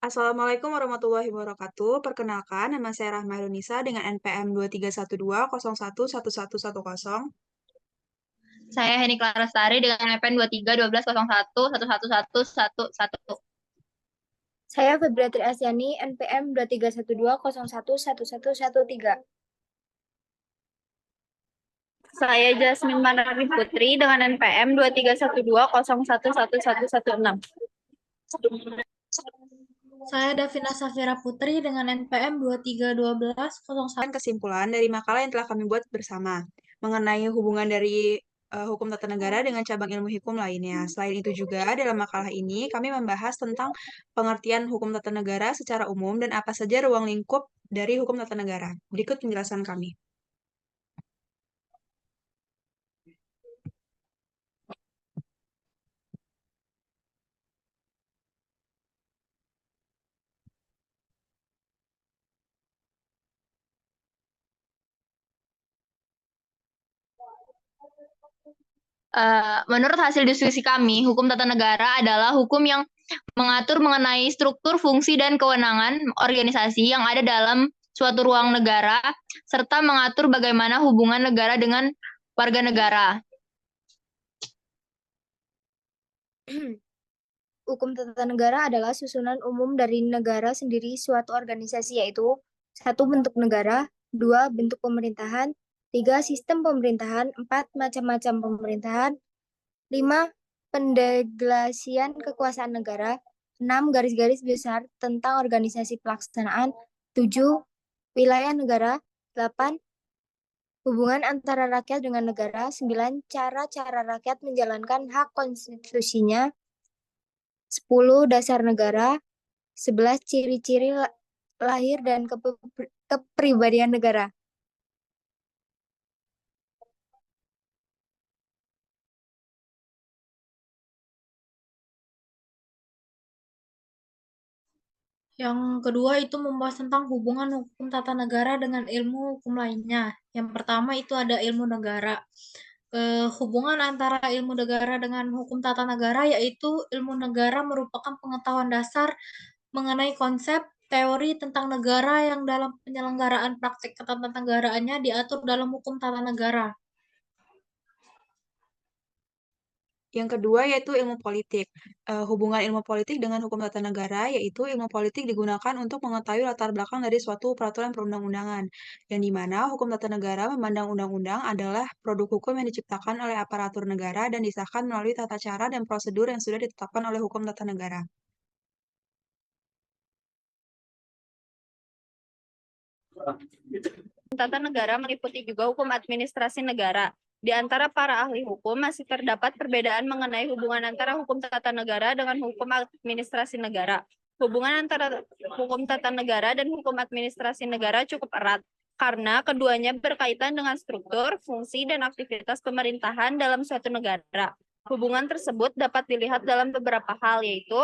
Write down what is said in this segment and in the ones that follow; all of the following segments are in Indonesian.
Assalamualaikum warahmatullahi wabarakatuh. Perkenalkan, nama saya Rahma Yunisa dengan NPM 2312011110. Saya Heni Clarastari dengan NPM 23 12 01 111111. Saya Febriatri Asyani, NPM 2312011113. Saya Jasmine Manari Putri dengan NPM 2312011116. Saya Davina Safira Putri dengan NPM 231201. Kesimpulan dari makalah yang telah kami buat bersama mengenai hubungan dari hukum tata negara dengan cabang ilmu hukum lainnya. Selain itu juga, dalam makalah ini kami membahas tentang pengertian hukum tata negara secara umum dan apa saja ruang lingkup dari hukum tata negara. Berikut penjelasan kami. Menurut hasil diskusi kami, hukum tata negara adalah hukum yang mengatur mengenai struktur, fungsi, dan kewenangan organisasi yang ada dalam suatu ruang negara, serta mengatur bagaimana hubungan negara dengan warga negara. Hukum tata negara adalah susunan umum dari negara sendiri suatu organisasi, yaitu 1. Bentuk negara, 2. Bentuk pemerintahan, 3. Sistem pemerintahan, 4. Macam-macam pemerintahan, 5. Pendelegasian kekuasaan negara, 6. Garis-garis besar tentang organisasi pelaksanaan, 7. Wilayah negara, 8. Hubungan antara rakyat dengan negara, 9. Cara-cara rakyat menjalankan hak konstitusinya, 10. Dasar negara, 11. Ciri-ciri lahir dan kepribadian negara. Yang kedua itu membahas tentang hubungan hukum tata negara dengan ilmu hukum lainnya. Yang pertama itu ada ilmu negara. Hubungan antara ilmu negara dengan hukum tata negara yaitu ilmu negara merupakan pengetahuan dasar mengenai konsep, teori tentang negara yang dalam penyelenggaraan praktik ketatanegaraaannya diatur dalam hukum tata negara. Yang kedua yaitu ilmu politik. Hubungan ilmu politik dengan hukum tata negara yaitu ilmu politik digunakan untuk mengetahui latar belakang dari suatu peraturan perundang-undangan, yang dimana hukum tata negara memandang undang-undang adalah produk hukum yang diciptakan oleh aparatur negara dan disahkan melalui tata cara dan prosedur yang sudah ditetapkan oleh hukum tata negara. Tata negara meliputi juga hukum administrasi negara. Di antara para ahli hukum masih terdapat perbedaan mengenai hubungan antara hukum tata negara dengan hukum administrasi negara. Hubungan antara hukum tata negara dan hukum administrasi negara cukup erat karena keduanya berkaitan dengan struktur, fungsi, dan aktivitas pemerintahan dalam suatu negara. Hubungan tersebut dapat dilihat dalam beberapa hal, yaitu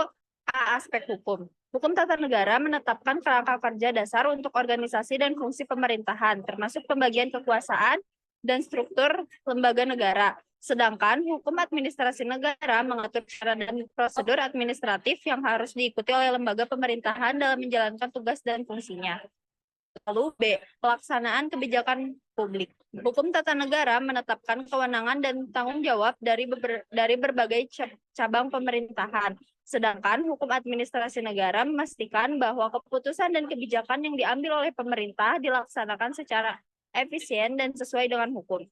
A. Aspek hukum. Hukum tata negara menetapkan kerangka kerja dasar untuk organisasi dan fungsi pemerintahan, termasuk pembagian kekuasaan dan struktur lembaga negara. Sedangkan hukum administrasi negara mengatur cara dan prosedur administratif yang harus diikuti oleh lembaga pemerintahan dalam menjalankan tugas dan fungsinya. Lalu B. Pelaksanaan kebijakan publik. Hukum tata negara menetapkan kewenangan dan tanggung jawab dari berbagai cabang pemerintahan. Sedangkan hukum administrasi negara memastikan bahwa keputusan dan kebijakan yang diambil oleh pemerintah dilaksanakan secara efisien dan sesuai dengan hukum.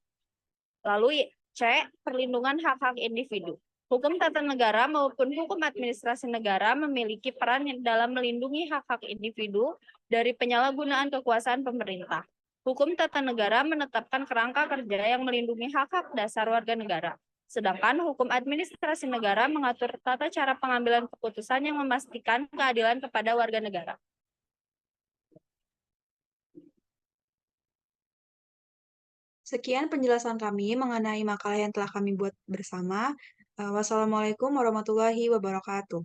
Lalu C. Perlindungan hak-hak individu. Hukum tata negara maupun hukum administrasi negara memiliki peran dalam melindungi hak-hak individu dari penyalahgunaan kekuasaan pemerintah. Hukum tata negara menetapkan kerangka kerja yang melindungi hak-hak dasar warga negara. Sedangkan hukum administrasi negara mengatur tata cara pengambilan keputusan yang memastikan keadilan kepada warga negara. Sekian penjelasan kami mengenai makalah yang telah kami buat bersama. Wassalamualaikum warahmatullahi wabarakatuh.